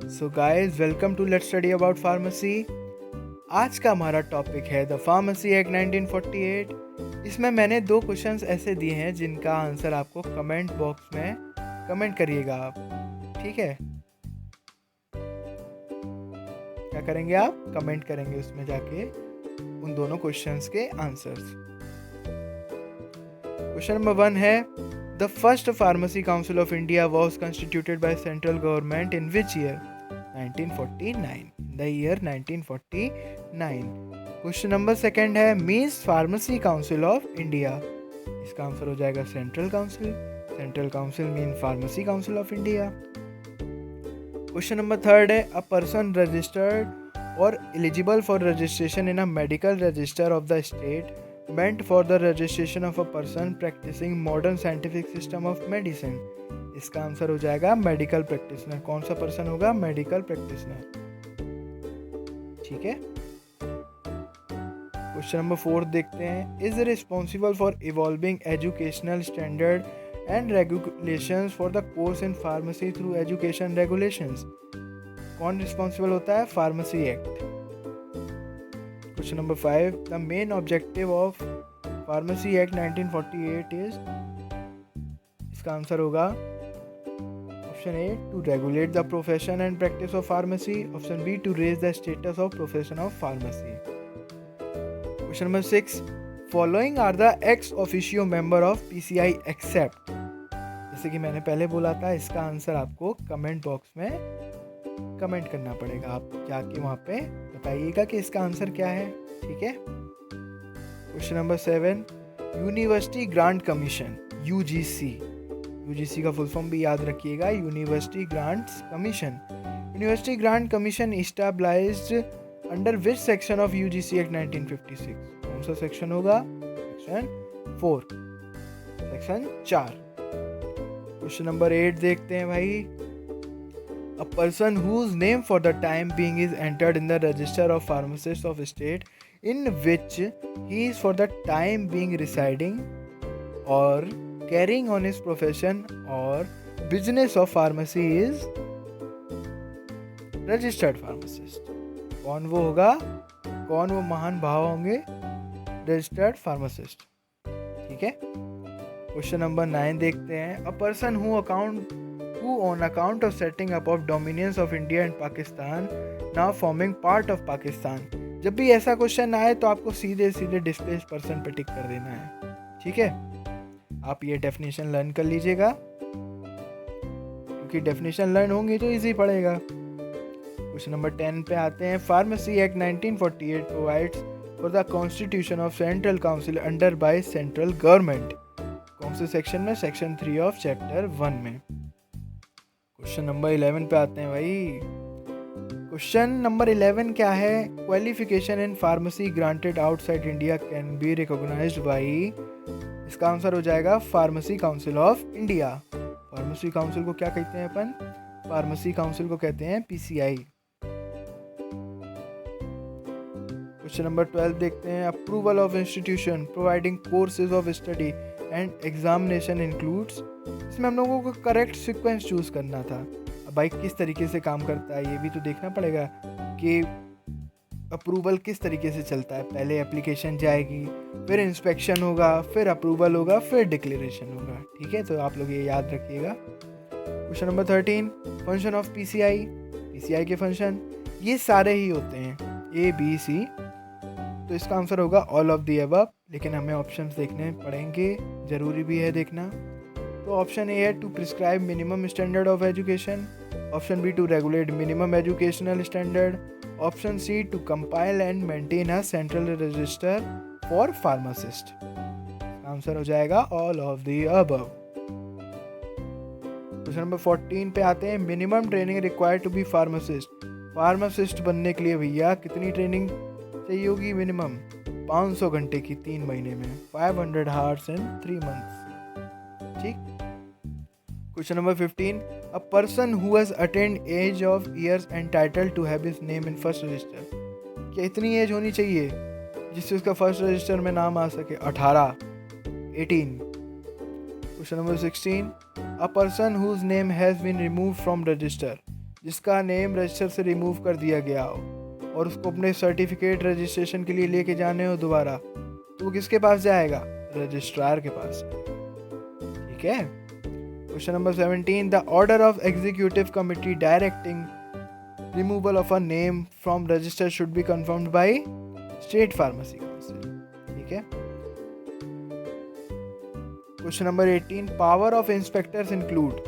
So guys welcome to let's study about pharmacy. आज का हमारा टॉपिक है द फार्मेसी एक्ट 1948। इसमें मैंने दो क्वेश्चंस ऐसे दिए हैं जिनका आंसर आपको कमेंट बॉक्स में कमेंट करिएगा आप, ठीक है। क्या करेंगे आप? कमेंट करेंगे उसमें जाके उन दोनों क्वेश्चंस के आंसर्स। क्वेश्चन नंबर 1 है the first pharmacy council of India was constituted by central government in which year? 1949, the year 1949। Question number second है means pharmacy council of India. इसका आंसर हो जाएगा central council. Central council mean pharmacy council of India. Question number third है a person registered और eligible for registration in a medical register of the state meant for the registration of a person practicing modern scientific system of medicine। इसका answer हो जाएगा medical practitioner. कौन सा person होगा? Medical practitioner, ठीक है। Question number 4 देखते हैं is responsible for evolving educational standard and regulations for the course in pharmacy through education regulations. कौन रिस्पॉन्सिबल होता है? Pharmacy act. Question number 5 the main objective of pharmacy act 1948 is. इसका answer होगा option A to regulate the profession and practice of pharmacy, option B to raise the status of profession of pharmacy. Question number 6 following are the ex officio member of PCI except. जैसे कि मैंने पहले बोला था, इसका answer आपको comment box में comment करना पड़ेगा। आप जाके वहाँ पे बताइएगा कि इसका आंसर क्या है, ठीक है। Question number 7 university grant commission UGC. UGC का फुल फॉर्म भी याद रखिएगा, university grants commission. University grant commission established under which section of UGC act 1956। कौन सा सेक्शन होगा? Section 4, section 4। क्वेश्चन नंबर 8 देखते हैं भाई A person whose name for the time being is entered in the register of pharmacists of state in which he is for the time being residing or carrying on his profession or business of pharmacy is registered pharmacist। कौन वो होगा? कौन वो महान भाव होंगे? registered pharmacist, ठीक है। क्वेश्चन नंबर 9 देखते हैं A person who on account of setting up of dominions of India and Pakistan now forming part of Pakistan। जब भी ऐसा क्वेश्चन आए तो आपको सीधे सीधे डिस्प्लेस्ड पर्सन पे टिक कर देना है, ठीक है। आप ये डेफिनेशन लर्न कर लीजिएगा, क्योंकि डेफिनेशन लर्न होंगी तो इजी पड़ेगा। क्वेश्चन नंबर 10 पे आते हैं pharmacy act 1948 provides for the constitution of central council under bye central government. कौन से सेक्शन में? सेक्शन 3 ऑफ चैप्टर 1 में। क्वेश्चन नंबर 11 पे आते हैं भाई। क्वेश्चन नंबर 11 क्या है? Qualification in pharmacy granted outside India can be recognised by. इसका आंसर हो जाएगा Pharmacy council of India. Pharmacy Council को क्या कहते हैं अपन? फार्मेसी काउंसिल को कहते हैं पीसीआई। क्वेश्चन नंबर 12 देखते हैं approval of institution providing courses of study and examination includes. इसमें हम लोगों को करेक्ट सीक्वेंस चूज करना था। अब भाई किस तरीके से काम करता है ये भी तो देखना पड़ेगा कि अप्रूवल किस तरीके से चलता है। पहले एप्लीकेशन जाएगी, फिर इंस्पेक्शन होगा, फिर अप्रूवल होगा, फिर डिक्लेरेशन होगा, ठीक है। तो आप लोग ये याद रखिएगा। Question number 13 function of PCI. PCI के फंक्शन ये सारे ही होते हैं ए बी सी, तो इसका आंसर होगा ऑल ऑफ द अबव। लेकिन हमें ऑप्शंस देखने पड़ेंगे, जरूरी भी है देखना। तो ऑप्शन ए है to prescribe minimum standard of education, option B to regulate minimum educational standard, option C to compile and maintain a central register for pharmacist. Answer हो जाएगा all of the above. Question number 14 पे आते हैं minimum training required to be pharmacist. Pharmacist बनने के लिए भैया कितनी ट्रेनिंग चाहिए होगी? मिनिमम 500 घंटे की 3 महीने में, 500 hours in 3 months, ठीक। Question number 15 a person who has attend age of years entitled to have his name in first register. क्या इतनी एज होनी चाहिए जिससे उसका फर्स्ट रजिस्टर में नाम आ सके? 18, 18। Question number 16 a person whose name has been removed from register. जिसका नेम रजिस्टर से रिमूव कर दिया गया हो और उसको अपने सर्टिफिकेट रजिस्ट्रेशन के लिए लेके जाने हो दोबारा, तो वो किसके पास जाएगा? रजिस्ट्रार के पास। ठीक है। Question number 17, the order of executive committee directing removal of a name from register should be confirmed by state pharmacy council. ठीक है। Question number 18, power of inspectors include.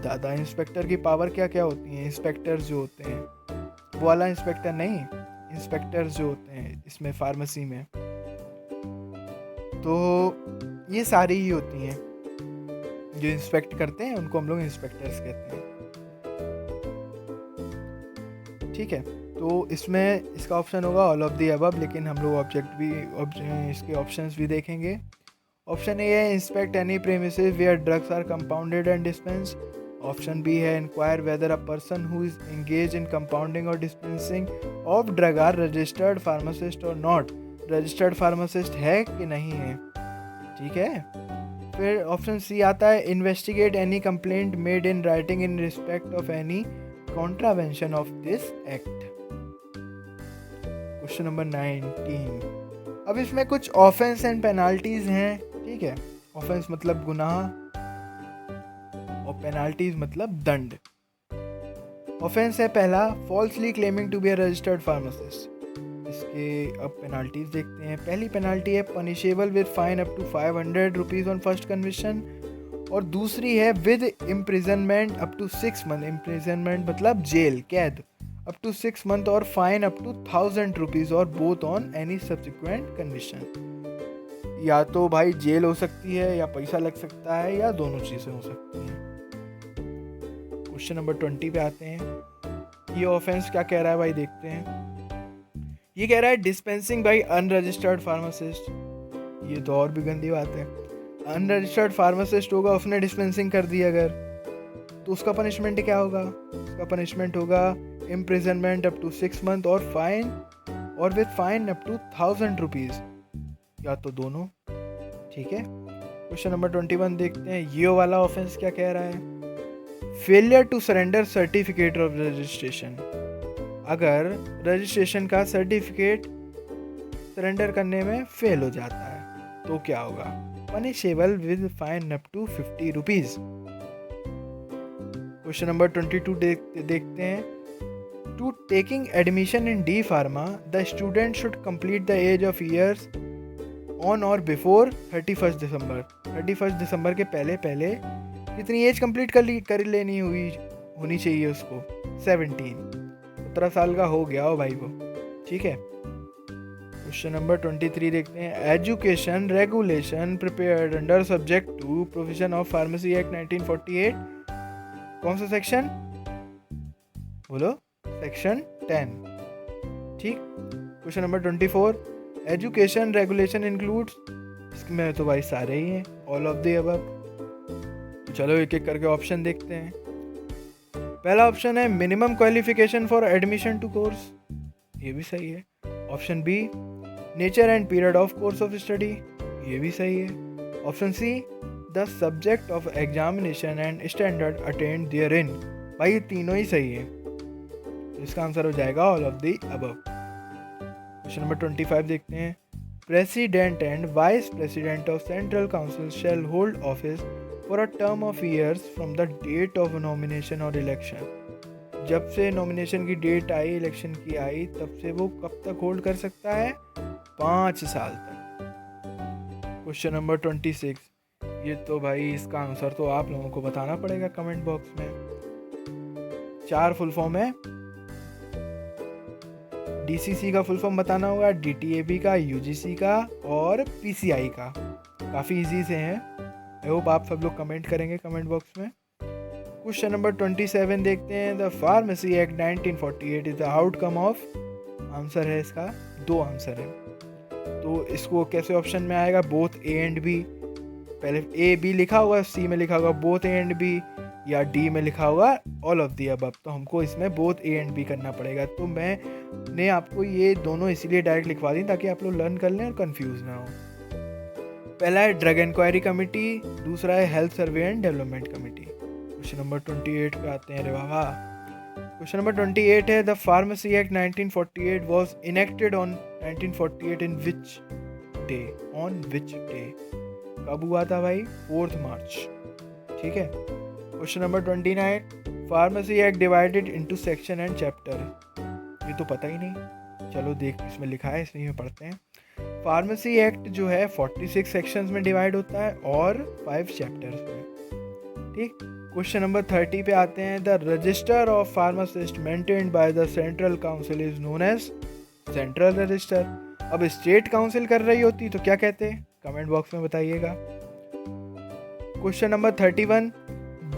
दादा, इंस्पेक्टर की पावर क्या क्या होती हैं? इंस्पेक्टर्स जो होते हैं, वो वाला इंस्पेक्टर नहीं, इंस्पेक्टर्स जो होते हैं इसमें फार्मेसी में, तो ये सारी ही होती हैं जो इंस्पेक्ट करते हैं, उनको हम लोग इंस्पेक्टर्स कहते हैं। ठीक है। तो इसमें इसका ऑप्शन होगा ऑल ऑफ द अबव, लेकिन हम लोग इसके ऑप्शंस भी देखेंगे। ऑप्शन ए है inspect any premises where drugs are compounded and dispensed. Option B है inquire whether a person who is engage in compounding और dispensing of drug are registered pharmacist और नॉट। रजिस्टर्ड फार्मासिस्ट है कि नहीं है। ठीक है। फिर ऑप्शन सी आता है investigate any complaint made in writing in respect of any contravention of this act. Question number 19, अब इसमें कुछ ऑफेंस एंड पेनाल्टीज हैं। ठीक है। ऑफेंस मतलब गुनाह और पेनाल्टीज मतलब दंड। ऑफेंस है पहला, falsely claiming to be a registered pharmacist. इसके अब पेनाल्टीज देखते हैं। पहली पेनाल्टी है punishable with fine up to 500 rupees on first conviction, और दूसरी है with imprisonment up to 6 month. Imprisonment मतलब जेल, कैद, अप टू 6 मंथ और फाइन अप टू 1000 रुपीज और both on any subsequent conviction. या तो भाई जेल हो सकती है या पैसा लग सकता है या दोनों चीज़ें हो सकती हैं। क्वेश्चन नंबर 20 पे आते हैं। ये ऑफेंस क्या कह रहा है भाई, देखते हैं। ये कह रहा है डिस्पेंसिंग बाय अनरजिस्टर्ड फार्मासिस्ट। ये तो और भी गंदी बात है। अनरजिस्टर्ड फार्मासिस्ट होगा, उसने डिस्पेंसिंग कर दी अगर, तो उसका पनिशमेंट क्या होगा? उसका पनिशमेंट होगा इम्प्रिजनमेंट अप टू 6 मंथ और फाइन, और with fine up to 1000 rupees, या तो दोनों। ठीक है। क्वेश्चन नंबर 21 देखते हैं। ये वाला ऑफेंस क्या कह रहा है? Failure to surrender certificate of registration. अगर रजिस्ट्रेशन का सर्टिफिकेट सरेंडर करने में फेल हो जाता है तो क्या होगा? Punishable with fine up to 50 rupees. Question number 22 देखते हैं। To taking admission in D pharma the student should complete the age of years on or before 31 December. 31 दिसंबर के पहले पहले कितनी एज कंप्लीट कर लेनी होनी चाहिए उसको? 17 साल का हो गया हो भाई वो। ठीक है। क्वेश्चन नंबर 23 देखते हैं। Education regulation prepared under subject to provision of pharmacy act 1948। कौन सा सेक्शन? बोलो। सेक्शन 10। ठीक। Question number 24, education regulation includes. इसमें तो भाई सारे ही हैं, ऑल ऑफ द अबव। चलो एक एक करके ऑप्शन देखते हैं। पहला ऑप्शन है minimum qualification for admission to course, ये भी सही है। Option B nature and period of course of study, ये भी सही है। Option C the subject of examination and standard attend there in, भाई ये तीनों ही सही है, तो इसका आंसर हो जाएगा all of the above. Question number 25 देखते हैं। President and vice president of central council shall hold office for a term of years from the date of nomination or election. जब से नॉमिनेशन की डेट आई, election की आई, तब से वो कब तक होल्ड कर सकता है? 5 साल तक। क्वेश्चन नंबर 26, ये तो भाई इसका आंसर तो आप लोगों को बताना पड़ेगा कमेंट बॉक्स में। 4 फुल फॉर्म है। डीसीसी का फुल फॉर्म बताना होगा, डीटीएबी का, यूजीसी का और पीसीआई का। काफ़ी इजी से हैं। आई होप आप सब लोग कमेंट करेंगे कमेंट बॉक्स में। क्वेश्चन नंबर 27 देखते हैं। The pharmacy act 1948 is the outcome of. Answer है इसका 2 आंसर है, तो इसको कैसे ऑप्शन में आएगा? Both A and B. पहले ए बी लिखा होगा, सी में लिखा होगा बोथ ए एंड बी, या डी में लिखा होगा ऑल ऑफ दी अबव। तो हमको इसमें बोथ ए एंड बी करना पड़ेगा। तो मैंने आपको ये दोनों इसीलिए डायरेक्ट लिखवा दी ताकि आप लोग लर्न कर लें और कंफ्यूज ना हो। पहला है ड्रग इंक्वायरी कमेटी, दूसरा है health survey and development committee. Question number 28 पे आते हैं। रे बाबा, क्वेश्चन नंबर 28 है the pharmacy act 1948 was enacted on 1948 in which day, on which day, कब हुआ था भाई? 4 मार्च। ठीक है। Question number 29 pharmacy act divided into section and chapter, ये तो पता ही नहीं, चलो देख इसमें लिखा है इसलिए पढ़ते हैं। फार्मेसी एक्ट जो है 46 सेक्शंस में डिवाइड होता है और 5 चैप्टर्स में। ठीक। क्वेश्चन नंबर 30 पे आते हैं the register of pharmacist maintained by the central council is known as central register. अब स्टेट काउंसिल कर रही होती तो क्या कहते हैं? कमेंट बॉक्स में बताइएगा। Question number 31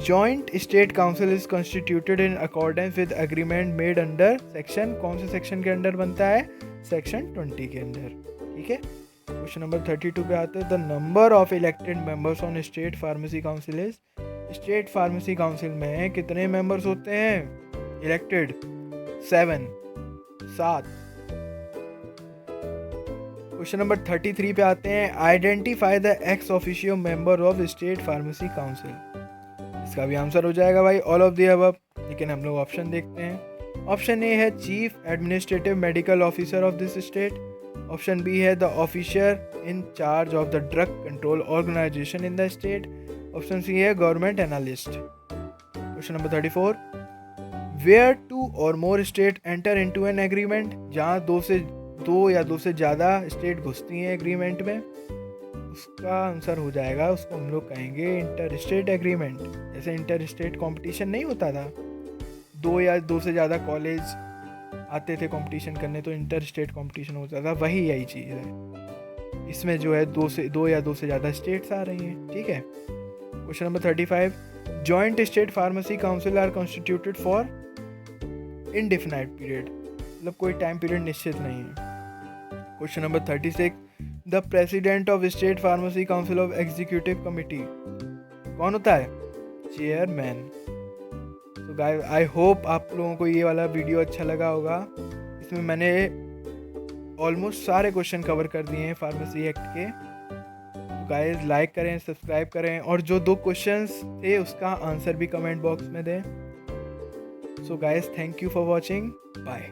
joint state council is constituted in accordance with agreement made under section, कौन से सेक्शन के अंडर बनता है? सेक्शन 20 के अंदर। ठीक है। क्वेश्चन नंबर 32 पे आते हैं the number of elected members on state pharmacy council is, state pharmacy council में कितने मेंबर्स होते हैं इलेक्टेड? 7। क्वेश्चन नंबर 33 पे आते हैं identify the ex officio member of state pharmacy council, इसका भी आंसर हो जाएगा भाई ऑल ऑफ द अबव, लेकिन हम लोग ऑप्शन देखते हैं। ऑप्शन ए है chief administrative medical officer of this state, option B है the officer in charge of the drug control organization in the state, option C है government analyst. Question number 34 where 2 और more state enter into an agreement, जहाँ दो या दो से ज़्यादा state घुसती हैं एग्रीमेंट में, उसका आंसर हो जाएगा, उसको हम लोग कहेंगे इंटर स्टेट एग्रीमेंट। जैसे इंटर स्टेट कॉम्पिटिशन नहीं होता था, 2 या 2 से ज़्यादा कॉलेज आते थे कंपटीशन करने तो इंटर स्टेट कंपटीशन होता था, वही यही चीज़ है। इसमें जो है 2 या 2 से ज़्यादा स्टेट्स आ रही हैं। ठीक है। Question number 35 joint state pharmacy council are constituted for indefinite period, मतलब कोई टाइम पीरियड निश्चित नहीं है। Question number 36 the president of state pharmacy council of executive committee कौन होता है? चेयरमैन। तो गाइस आई होप आप लोगों को ये वाला वीडियो अच्छा लगा होगा। इसमें मैंने ऑलमोस्ट सारे क्वेश्चन कवर कर दिए हैं फार्मेसी एक्ट के। तो गाइस लाइक करें, सब्सक्राइब करें, और जो 2 क्वेश्चंस थे उसका आंसर भी कमेंट बॉक्स में दें। So guys thank you for watching, bye.